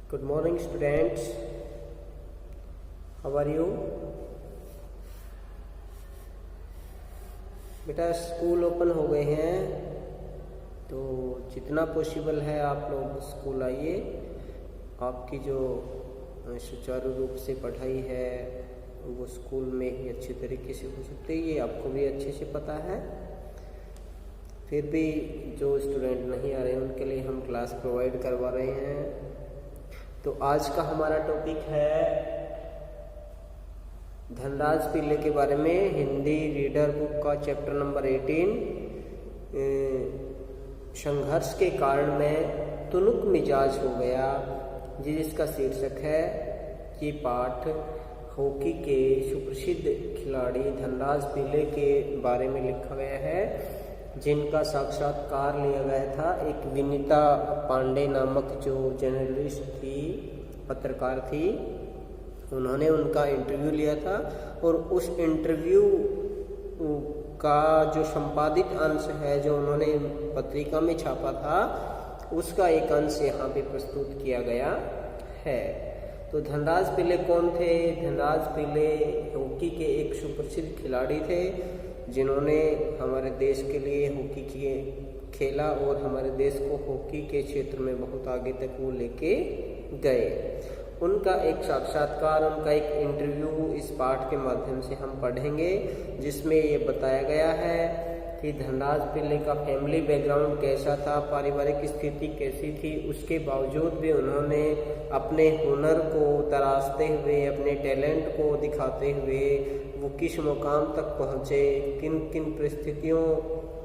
Good morning, students. How are you? बेटा school open हो गए हैं, तो जितना पॉसिबल है आप लोग स्कूल आइए। आपकी जो सुचारू रूप से पढ़ाई है वो स्कूल में ही अच्छे तरीके से हो सकती है, ये आपको भी अच्छे से पता है। फिर भी जो स्टूडेंट नहीं आ रहे हैं उनके लिए हम क्लास प्रोवाइड करवा रहे हैं। तो आज का हमारा टॉपिक है धनराज पिल्ले के बारे में, हिंदी रीडर बुक का चैप्टर नंबर 18 संघर्ष के कारण मैं तुनुक मिजाज हो गया, जिसका शीर्षक है। ये पाठ हॉकी के सुप्रसिद्ध खिलाड़ी धनराज पिल्ले के बारे में लिखा गया है, जिनका साक्षात्कार लिया गया था एक विनीता पांडे नामक जो जर्नलिस्ट थी, पत्रकार थी। उन्होंने उनका इंटरव्यू लिया था और उस इंटरव्यू का जो संपादित अंश है जो उन्होंने पत्रिका में छापा था, उसका एक अंश यहाँ पे प्रस्तुत किया गया है। तो धनराज पिल्ले कौन थे? धनराज पिल्ले हॉकी के एक सुप्रसिद्ध खिलाड़ी थे, जिन्होंने हमारे देश के लिए हॉकी खेला और हमारे देश को हॉकी के क्षेत्र में बहुत आगे तक वो लेके गए। उनका एक साक्षात्कार, उनका एक इंटरव्यू इस पाठ के माध्यम से हम पढ़ेंगे, जिसमें ये बताया गया है कि धनराज पिल्ले का फैमिली बैकग्राउंड कैसा था, पारिवारिक स्थिति कैसी थी। उसके बावजूद भी उन्होंने अपने हुनर को तराशते हुए, अपने टैलेंट को दिखाते हुए वो किस मुकाम तक पहुँचे, किन किन परिस्थितियों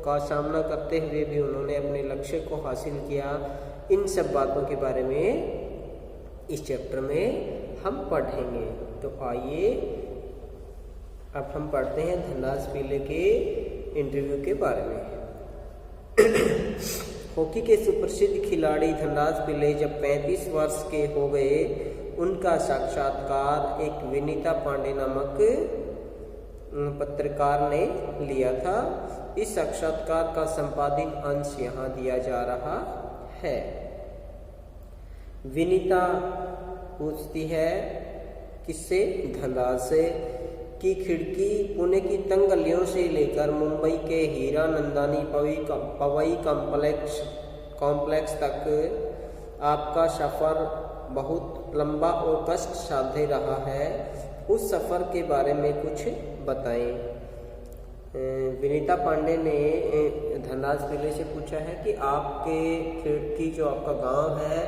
का सामना करते हुए भी उन्होंने अपने लक्ष्य को हासिल किया। इन सब बातों के बारे में इस चैप्टर में हम पढ़ेंगे। तो आइए अब हम पढ़ते हैं धनराज पिल्ले के इंटरव्यू के बारे में। हॉकी के सुप्रसिद्ध खिलाड़ी धनराज पिल्ले जब 35 वर्ष के हो गए, उनका साक्षात्कार एक विनीता पांडे नामक पत्रकार ने लिया था। इस साक्षात्कार का संपादित अंश यहाँ दिया जा रहा है। विनीता पूछती है किससे? धनराज से, कि खिड़की पुणे की तंग गलियों से लेकर मुंबई के हीरा नंदानी पवई कॉम्प्लेक्स तक आपका सफ़र बहुत लंबा और कष्ट साध्य रहा है। उस सफ़र के बारे में कुछ बताएं। विनीता पांडे ने धनराज पिल्ले से पूछा है कि आपके खिड़की जो आपका गांव है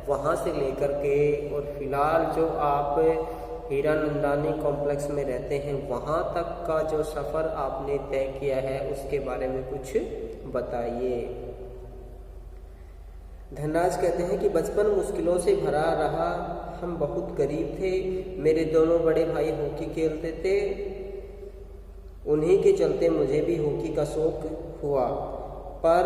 वहाँ से लेकर के और फिलहाल जो आप हीरा नंदानी कॉम्प्लेक्स में रहते हैं वहाँ तक का जो सफ़र आपने तय किया है उसके बारे में कुछ बताइए। धनराज कहते हैं कि बचपन मुश्किलों से भरा रहा, हम बहुत गरीब थे। मेरे दोनों बड़े भाई हॉकी खेलते थे, उन्हीं के चलते मुझे भी हॉकी का शौक हुआ, पर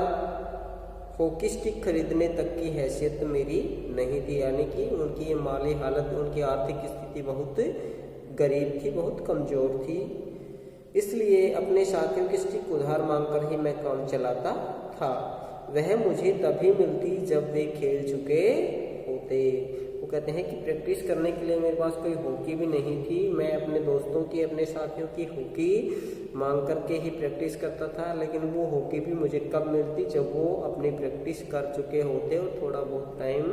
हॉकी स्टिक खरीदने तक की हैसियत मेरी नहीं थी। यानी कि उनकी ये माली हालत, उनकी आर्थिक स्थिति बहुत गरीब थी, बहुत कमज़ोर थी। इसलिए अपने साथियों की स्टिक उधार मांगकर ही मैं काम चलाता था। वह मुझे तभी मिलती जब वे खेल चुके होते। वो कहते हैं कि प्रैक्टिस करने के लिए मेरे पास कोई हॉकी भी नहीं थी। मैं अपने दोस्तों की, अपने साथियों की हॉकी मांग करके ही प्रैक्टिस करता था, लेकिन वो हॉकी भी मुझे कब मिलती? जब वो अपनी प्रैक्टिस कर चुके होते और थोड़ा बहुत टाइम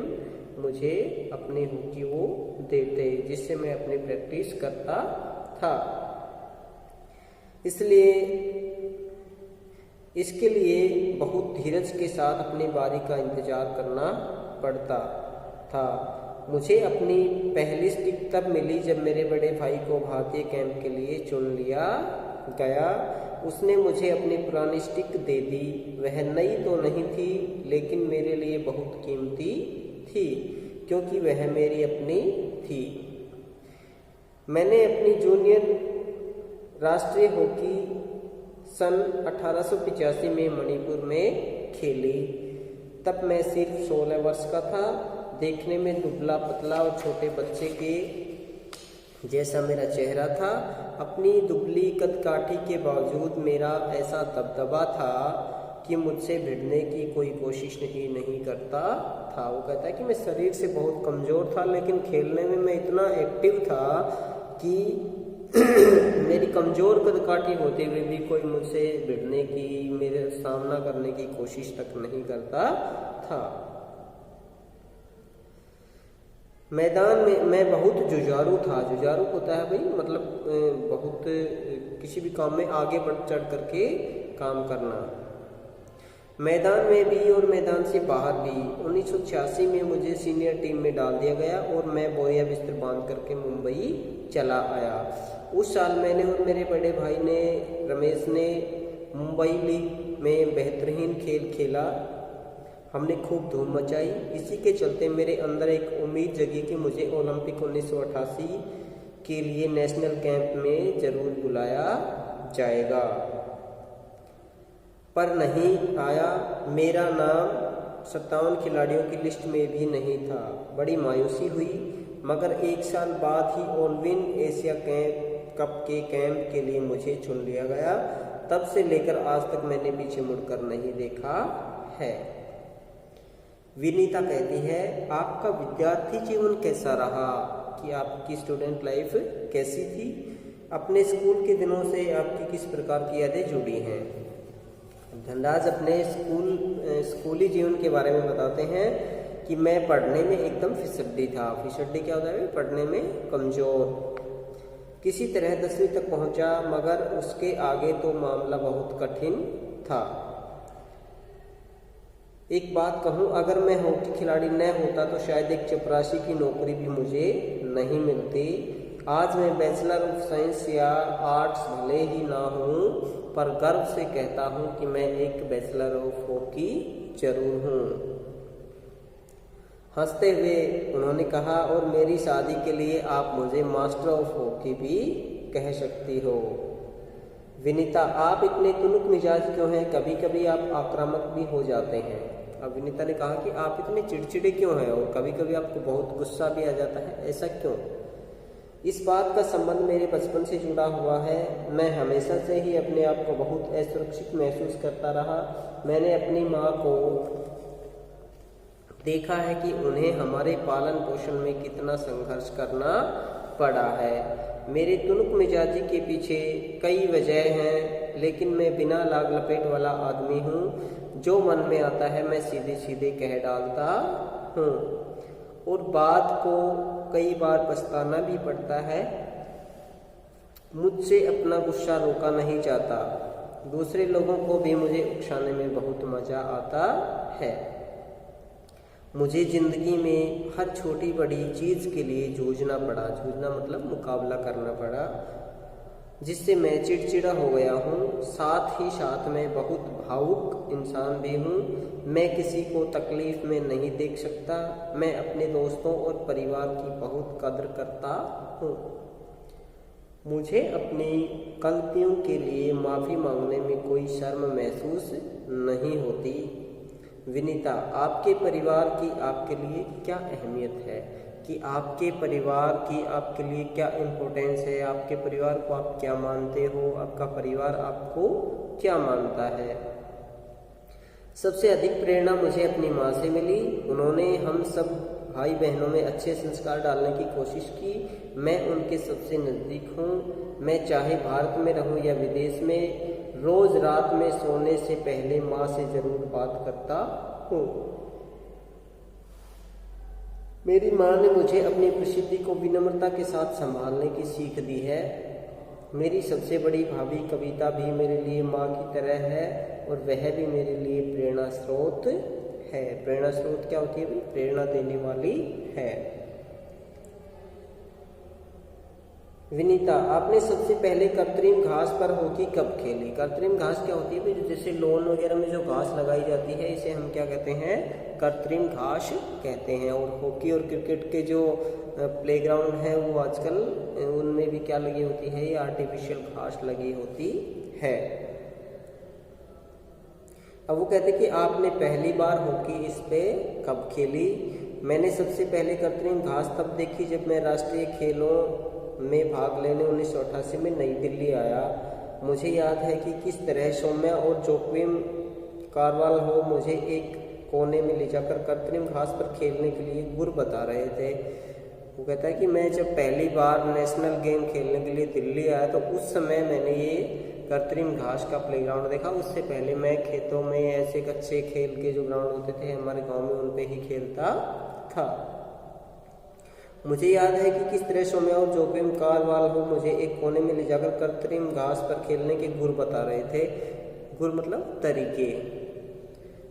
मुझे अपनी हॉकी वो देते, जिससे मैं अपनी प्रैक्टिस करता था। इसलिए इसके लिए बहुत धीरज के साथ अपनी बारी का इंतजार करना पड़ता था। मुझे अपनी पहली स्टिक तब मिली जब मेरे बड़े भाई को भारतीय कैंप के लिए चुन लिया गया। उसने मुझे अपनी पुरानी स्टिक दे दी। वह नई तो नहीं थी, लेकिन मेरे लिए बहुत कीमती थी, क्योंकि वह मेरी अपनी थी। मैंने अपनी जूनियर राष्ट्रीय हॉकी सन 1885 में मणिपुर में खेली। तब मैं सिर्फ 16 वर्ष का था। देखने में दुबला पतला और छोटे बच्चे के जैसा मेरा चेहरा था। अपनी दुबली कदकाठी के बावजूद मेरा ऐसा दबदबा था कि मुझसे भिड़ने की कोई कोशिश नहीं करता था। वो कहता है कि मैं शरीर से बहुत कमज़ोर था, लेकिन खेलने में मैं इतना एक्टिव था कि मेरी कमज़ोर कदकाठी होते हुए भी कोई मुझसे भिड़ने की, मेरे सामना करने की कोशिश तक नहीं करता था। मैदान में मैं बहुत जुझारू था। जुझारू होता है भाई मतलब बहुत किसी भी काम में आगे बढ़ चढ़ करके काम करना। मैदान में भी और मैदान से बाहर भी। 1986 में मुझे सीनियर टीम में डाल दिया गया और मैं बोरिया बिस्तर बांध करके मुंबई चला आया। उस साल मैंने और मेरे बड़े भाई ने, रमेश ने, मुंबई लीग में बेहतरीन खेल खेला। हमने खूब धूम मचाई। इसी के चलते मेरे अंदर एक उम्मीद जगी कि मुझे ओलंपिक 1988 के लिए नेशनल कैंप में ज़रूर बुलाया जाएगा, पर नहीं आया। मेरा नाम 57 खिलाड़ियों की लिस्ट में भी नहीं था। बड़ी मायूसी हुई, मगर एक साल बाद ही ओलविन एशिया कप के कैंप के लिए मुझे चुन लिया गया। तब से लेकर आज तक मैंने पीछे मुड़कर नहीं देखा है। विनीता कहती है, आपका विद्यार्थी जीवन कैसा रहा, कि आपकी स्टूडेंट लाइफ कैसी थी? अपने स्कूल के दिनों से आपकी किस प्रकार की यादें जुड़ी हैं? धनराज अपने स्कूली जीवन के बारे में बताते हैं कि मैं पढ़ने में एकदम फिसड्डी था। फिसड्डी क्या होता है? पढ़ने में कमज़ोर। किसी तरह 10वीं तक पहुंचा, मगर उसके आगे तो मामला बहुत कठिन था। एक बात कहूँ, अगर मैं हॉकी खिलाड़ी न होता तो शायद एक चपरासी की नौकरी भी मुझे नहीं मिलती। आज मैं बैचलर ऑफ साइंस या आर्ट्स भले ही ना हूँ, पर गर्व से कहता हूँ कि मैं एक बैचलर ऑफ हॉकी जरूर हूँ। हंसते हुए उन्होंने कहा, और मेरी शादी के लिए आप मुझे मास्टर ऑफ हॉकी भी कह सकती हो। विनीता, आप इतने तुनुक मिजाज क्यों हैं? कभी कभी आप आक्रामक भी हो जाते हैं। अब विनीता ने कहा कि आप इतने चिड़चिड़े क्यों हैं और कभी कभी आपको बहुत गुस्सा भी आ जाता है, ऐसा क्यों? इस बात का संबंध मेरे बचपन से जुड़ा हुआ है। मैं हमेशा से ही अपने आप को बहुत असुरक्षित महसूस करता रहा। मैंने अपनी माँ को देखा है कि उन्हें हमारे पालन पोषण में कितना संघर्ष करना पड़ा है। मेरे तुनुक मिजाजी के पीछे कई वजह हैं, लेकिन मैं बिना लाग लपेट वाला आदमी हूँ। जो मन में आता है मैं सीधे सीधे कह डालता हूँ, और बात को कई बार पछताना भी पड़ता है। मुझसे अपना गुस्सा रोका नहीं जाता। दूसरे लोगों को भी मुझे उकसाने में बहुत मज़ा आता है। मुझे ज़िंदगी में हर छोटी बड़ी चीज़ के लिए जूझना पड़ा। जूझना मतलब मुकाबला करना पड़ा, जिससे मैं चिड़चिड़ा हो गया हूँ। साथ ही साथ मैं बहुत भावुक इंसान भी हूँ। मैं किसी को तकलीफ में नहीं देख सकता। मैं अपने दोस्तों और परिवार की बहुत कदर करता हूँ। मुझे अपनी गलतियों के लिए माफ़ी मांगने में कोई शर्म महसूस नहीं होती। विनीता, आपके परिवार की आपके लिए क्या अहमियत है? कि आपके परिवार की आपके लिए क्या इम्पोर्टेंस है? आपके परिवार को आप क्या मानते हो? आपका परिवार आपको क्या मानता है? सबसे अधिक प्रेरणा मुझे अपनी माँ से मिली। उन्होंने हम सब भाई बहनों में अच्छे संस्कार डालने की कोशिश की। मैं उनके सबसे नज़दीक हूँ। मैं चाहे भारत में रहूँ या विदेश में, रोज़ रात में सोने से पहले माँ से ज़रूर बात करता हूँ। मेरी माँ ने मुझे अपनी प्रसिद्धि को विनम्रता के साथ संभालने की सीख दी है। मेरी सबसे बड़ी भाभी कविता भी मेरे लिए माँ की तरह है, और वह भी मेरे लिए प्रेरणा स्रोत है। प्रेरणा स्रोत क्या होती है? प्रेरणा देने वाली है। विनीता, आपने सबसे पहले कृत्रिम घास पर हॉकी कब खेली? कृत्रिम घास क्या होती है? जैसे लॉन वगैरह में जो घास लगाई जाती है, इसे हम क्या कहते हैं? कृत्रिम घास कहते हैं। और हॉकी और क्रिकेट के जो प्लेग्राउंड हैं वो आजकल उनमें भी क्या लगी होती है? ये आर्टिफिशियल घास लगी होती है। अब वो कहते हैं कि आपने पहली बार हॉकी इस पे कब खेली? मैंने सबसे पहले कृत्रिम घास तब देखी जब मैं राष्ट्रीय खेलों में भाग लेने 1988 में नई दिल्ली आया। मुझे याद है कि किस तरह सौम्या और जोक्विम कारवाल हो मुझे एक कोने में ले जाकर कृत्रिम घास पर खेलने के लिए गुर बता रहे थे। वो कहता है कि मैं जब पहली बार नेशनल गेम खेलने के लिए दिल्ली आया तो उस समय मैंने ये कृत्रिम घास का प्लेग्राउंड देखा। उससे पहले मैं खेतों में ऐसे कच्चे खेल के जो ग्राउंड होते थे हमारे गांव में उन पे ही खेलता था। मुझे याद है कि किस तरह सौम्या और जोखिम कारवाल हो मुझे एक कोने में ले जाकर कृत्रिम घास पर खेलने के गुर बता रहे थे। गुर मतलब तरीके।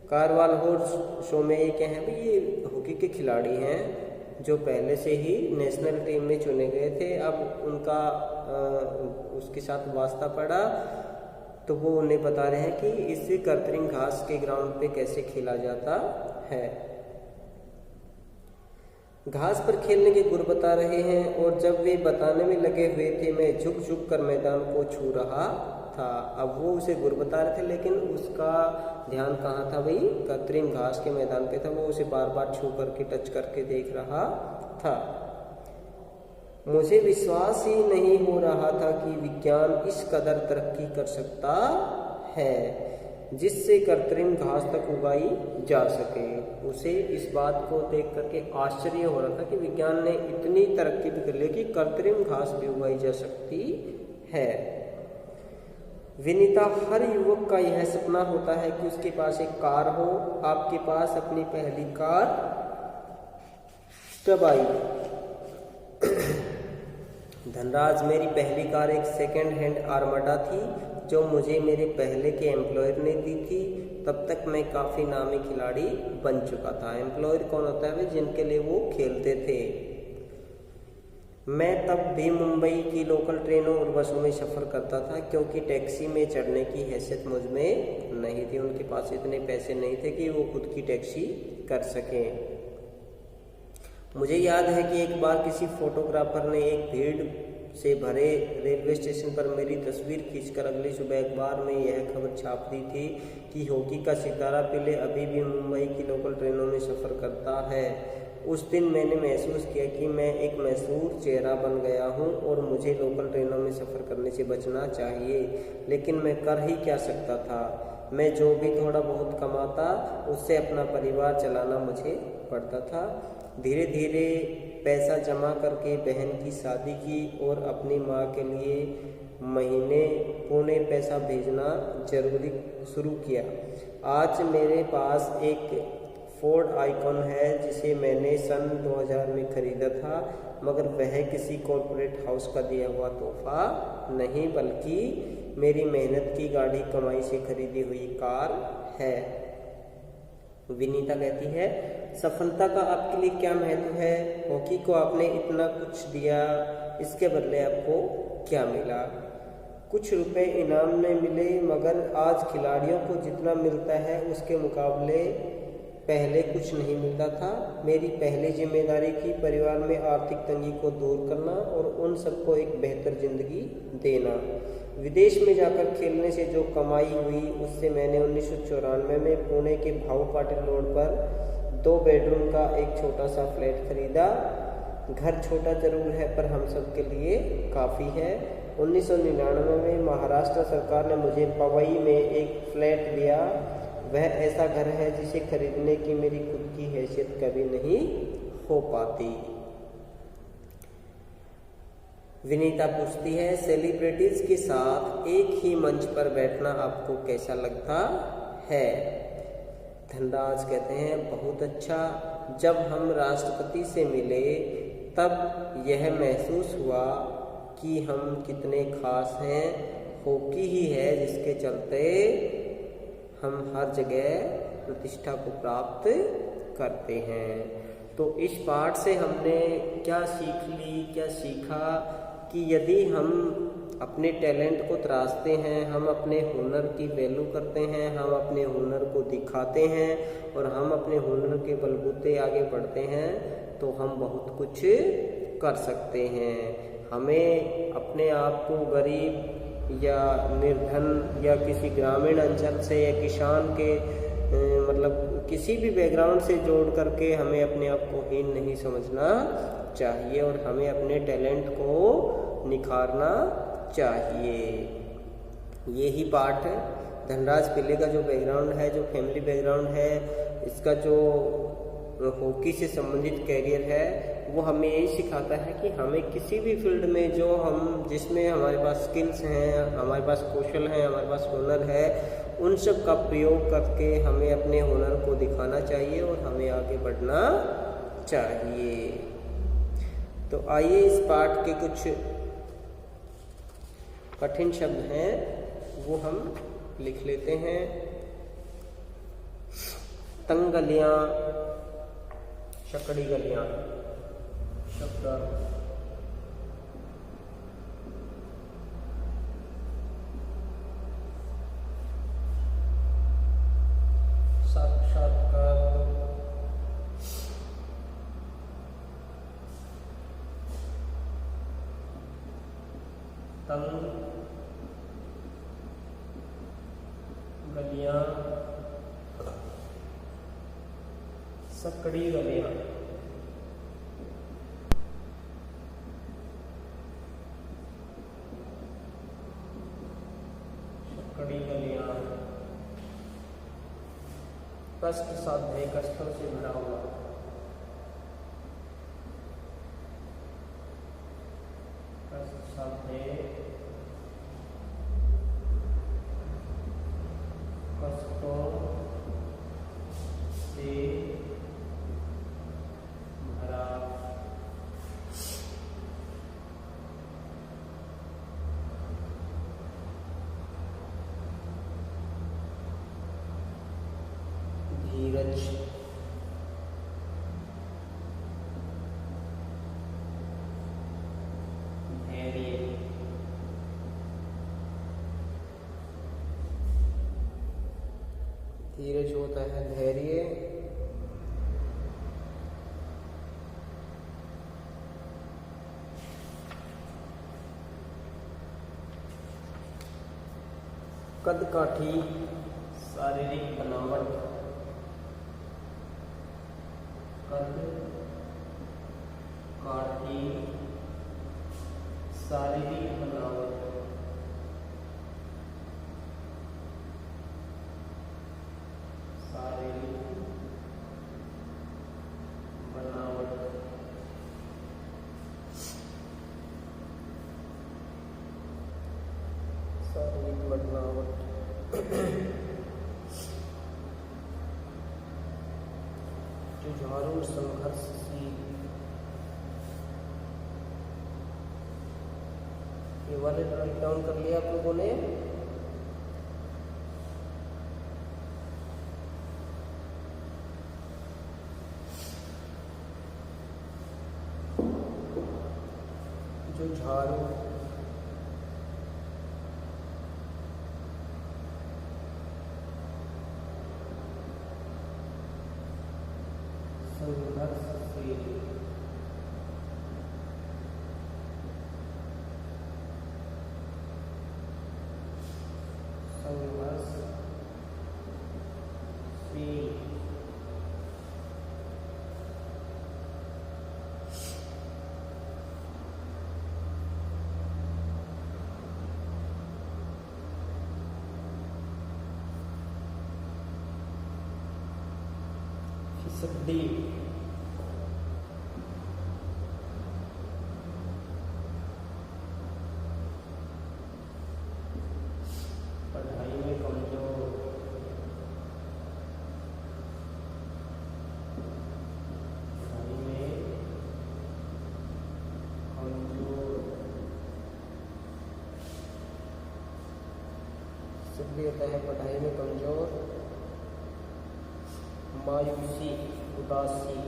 कारवाल हो और सौम्या ये क्या है भाई, ये हॉकी के खिलाड़ी हैं जो पहले से ही नेशनल टीम में चुने गए थे। अब उनका उसके साथ वास्ता पड़ा तो वो उन्हें बता रहे हैं कि इस कृत्रिम घास के ग्राउंड पे कैसे खेला जाता है। घास पर खेलने के गुर बता रहे हैं और जब वे बताने में लगे हुए थे मैं झुक झुक कर मैदान को छू रहा था। अब वो उसे गुर बता रहे थे लेकिन उसका ध्यान कहाँ था भाई, कृत्रिम घास के मैदान पे था। वो उसे बार बार छू करके टच करके देख रहा था। मुझे विश्वास ही नहीं हो रहा था कि विज्ञान इस कदर तरक्की कर सकता है जिससे कृत्रिम घास तक उगाई जा सके। उसे इस बात को देख करके आश्चर्य हो रहा था कि विज्ञान ने इतनी तरक्की भी कर ली कि कृत्रिम घास भी उगाई जा सकती है। विनीता, हर युवक का यह सपना होता है कि उसके पास एक कार हो। आपके पास अपनी पहली कार कब आई? धनराज, मेरी पहली कार एक सेकेंड हैंड आर्माडा थी जो मुझे मेरे पहले के एम्प्लॉयर ने दी थी। तब तक मैं काफ़ी नामी खिलाड़ी बन चुका था। एम्प्लॉयर कौन होता है? जिनके लिए वो खेलते थे। मैं तब भी मुंबई की लोकल ट्रेनों और बसों में सफ़र करता था क्योंकि टैक्सी में चढ़ने की हैसियत मुझ में नहीं थी। उनके पास इतने पैसे नहीं थे कि वो खुद की टैक्सी कर सकें। मुझे याद है कि एक बार किसी फोटोग्राफर ने एक भीड़ से भरे रेलवे स्टेशन पर मेरी तस्वीर खींचकर अगली सुबह अखबार में यह खबर छाप दी थी कि हॉकी का सितारा पेले अभी भी मुंबई की लोकल ट्रेनों में सफ़र करता है। उस दिन मैंने महसूस किया कि मैं एक मशहूर चेहरा बन गया हूं और मुझे लोकल ट्रेनों में सफ़र करने से बचना चाहिए। लेकिन मैं कर ही क्या सकता था? मैं जो भी थोड़ा बहुत कमाता उससे अपना परिवार चलाना मुझे पड़ता था। धीरे धीरे पैसा जमा करके बहन की शादी की और अपनी माँ के लिए महीने पुणे पैसा भेजना जरूरी शुरू किया। आज मेरे पास एक फोर्ड आइकॉन है जिसे मैंने सन 2000 में खरीदा था, मगर वह किसी कॉर्पोरेट हाउस का दिया हुआ तोहफा नहीं बल्कि मेरी मेहनत की गाड़ी कमाई से खरीदी हुई कार है। विनीता कहती है, सफलता का आपके लिए क्या महत्व है? हॉकी को आपने इतना कुछ दिया, इसके बदले आपको क्या मिला? कुछ रुपए इनाम में मिले, मगर आज खिलाड़ियों को जितना मिलता है उसके मुकाबले पहले कुछ नहीं मिलता था। मेरी पहली जिम्मेदारी थी परिवार में आर्थिक तंगी को दूर करना और उन सबको एक बेहतर जिंदगी देना। विदेश में जाकर खेलने से जो कमाई हुई उससे मैंने 1994 में पुणे के भाऊ पाटिल रोड पर 2 बेडरूम का एक छोटा सा फ्लैट खरीदा। घर छोटा जरूर है पर हम सब के लिए काफ़ी है। 1999 में महाराष्ट्र सरकार ने मुझे पवई में एक फ्लैट दिया। वह ऐसा घर है जिसे खरीदने की मेरी खुद की हैसियत कभी नहीं हो पाती। विनीता पूछती है, सेलिब्रिटीज के साथ एक ही मंच पर बैठना आपको कैसा लगता है? धनराज कहते हैं, बहुत अच्छा। जब हम राष्ट्रपति से मिले तब यह महसूस हुआ कि हम कितने खास हैं। हॉकी ही है जिसके चलते हम हर जगह प्रतिष्ठा को प्राप्त करते हैं। तो इस पाठ से हमने क्या सीख ली, क्या सीखा कि यदि हम अपने टैलेंट को तराशते हैं, हम अपने हुनर की वैल्यू करते हैं, हम अपने हुनर को दिखाते हैं और हम अपने हुनर के बलबूते आगे बढ़ते हैं तो हम बहुत कुछ कर सकते हैं। हमें अपने आप को गरीब या निर्धन या किसी ग्रामीण अंचल से या किसान के मतलब किसी भी बैकग्राउंड से जोड़ करके हमें अपने आप को हीन नहीं समझना चाहिए और हमें अपने टैलेंट को निखारना चाहिए। यही पाठ धनराज पिल्ले का जो बैकग्राउंड है, जो फैमिली बैकग्राउंड है, इसका जो हॉकी से संबंधित कैरियर है, वो हमें यही सिखाता है कि हमें किसी भी फील्ड में जो हम जिसमें हमारे पास स्किल्स हैं, हमारे पास कौशल हैं, हमारे पास हुनर है, उन सब का प्रयोग करके हमें अपने हुनर को दिखाना चाहिए और हमें आगे बढ़ना चाहिए। तो आइए इस पाठ के कुछ कठिन शब्द हैं वो हम लिख लेते हैं। तंग गलियां, शकड़ी गलियां शब्द, साक्षात्कार, तंग गलियां, सकड़ी गलियां, सकड़ी गलियां, कष्ट साध्य, कष्टों से भरा हुआ, कष्ट साध्य, कष्टों से भरा, धीरज, धैर्य, धीरज होता है धैर्य, कद काठी, शारीरिक बनावट, कद काठी, शारीरिक बनावट, शारीरिक बनावट, शारीरिक बनावट, जुझारू, संघर्षशील, ये वाले राइट डाउन कर लिया आप लोगों ने। जुझारू, संघर्षशील, संघर्षशील, फिसड्डी, पढ़ाई में कमजोर, पढ़ाई में कमजोर, फिसड्डी होता है पढ़ाई में कमजोर, मायूसी, उदासी,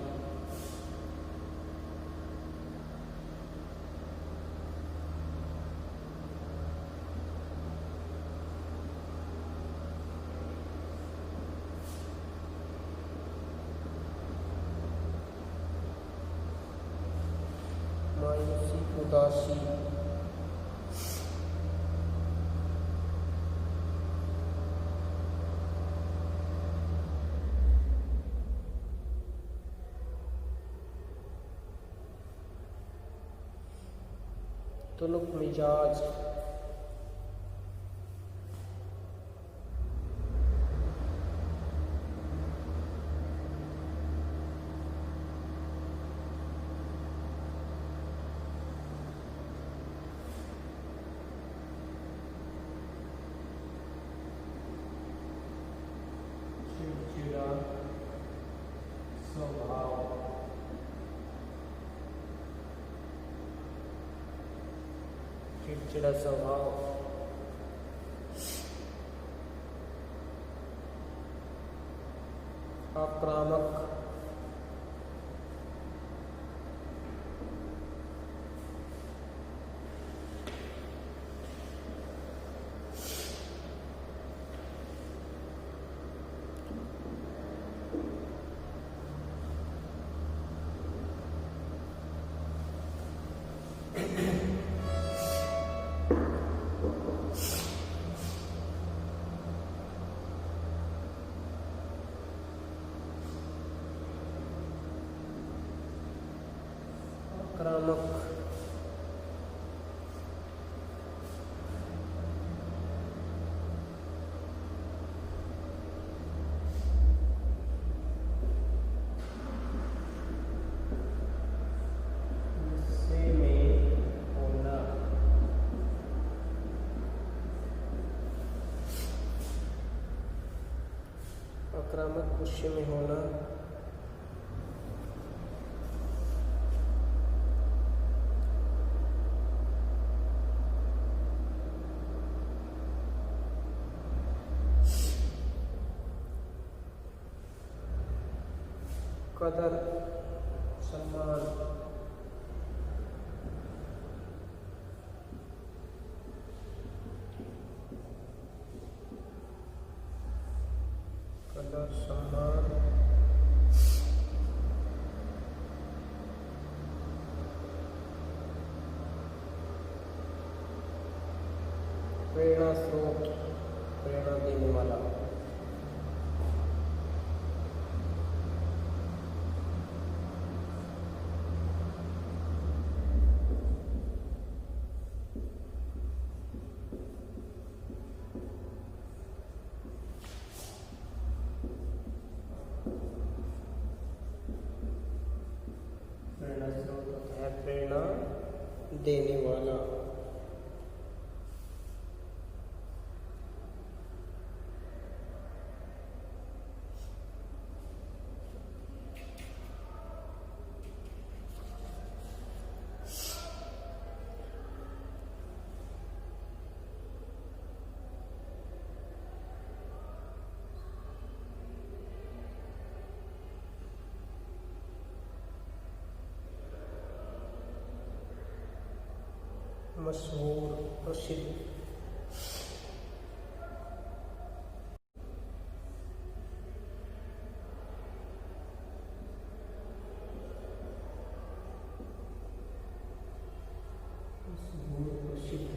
मायूसी, उदासी, तुनुक मिजाज, चिड़चिड़ा स्वभाव, आक्रामक, आक्रामक, गुस्से में होना, आक्रामक, गुस्से में होना, कदर, सम्मान, कदर, सम्मान, प्रेरणा स्रोत, प्रेरणा देने वाला, प्रेरणा स्रोत होता है प्रेरणा देने वाला। मशहूर, प्रसिद्ध, मशहूर, प्रसिद्ध,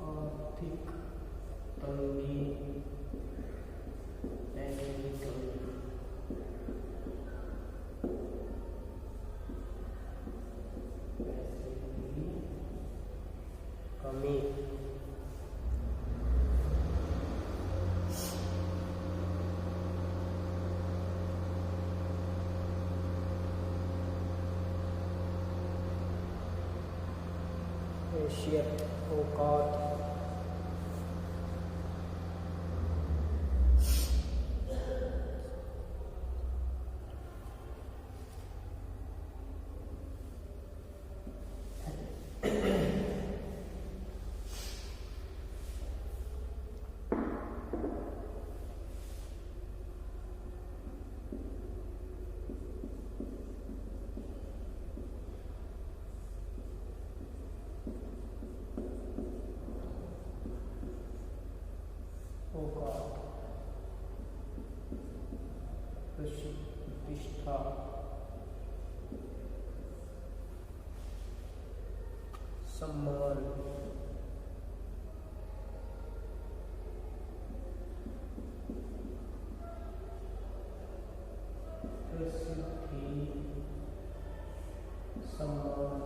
आर्थिक तंगी, पैसे की कमी, पैसे की कमी, हैसियत, औकात, औकात, प्रतिष्ठा, सम्मान, प्रसिद्धि, सम्मान,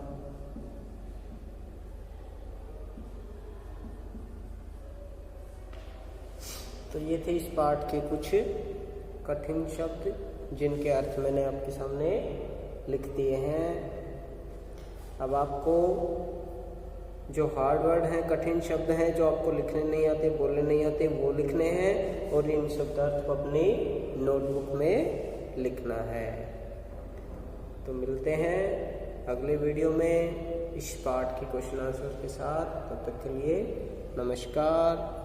तो ये थे इस पाठ के कुछ कठिन शब्द जिनके अर्थ मैंने आपके सामने लिख दिए हैं। अब आपको जो हार्ड वर्ड हैं, कठिन शब्द हैं, जो आपको लिखने नहीं आते, बोलने नहीं आते, वो लिखने हैं और इन शब्दार्थ को अपनी नोटबुक में लिखना है। तो मिलते हैं अगले वीडियो में इस पाठ के क्वेश्चन आंसर के साथ। तब तक के लिए नमस्कार।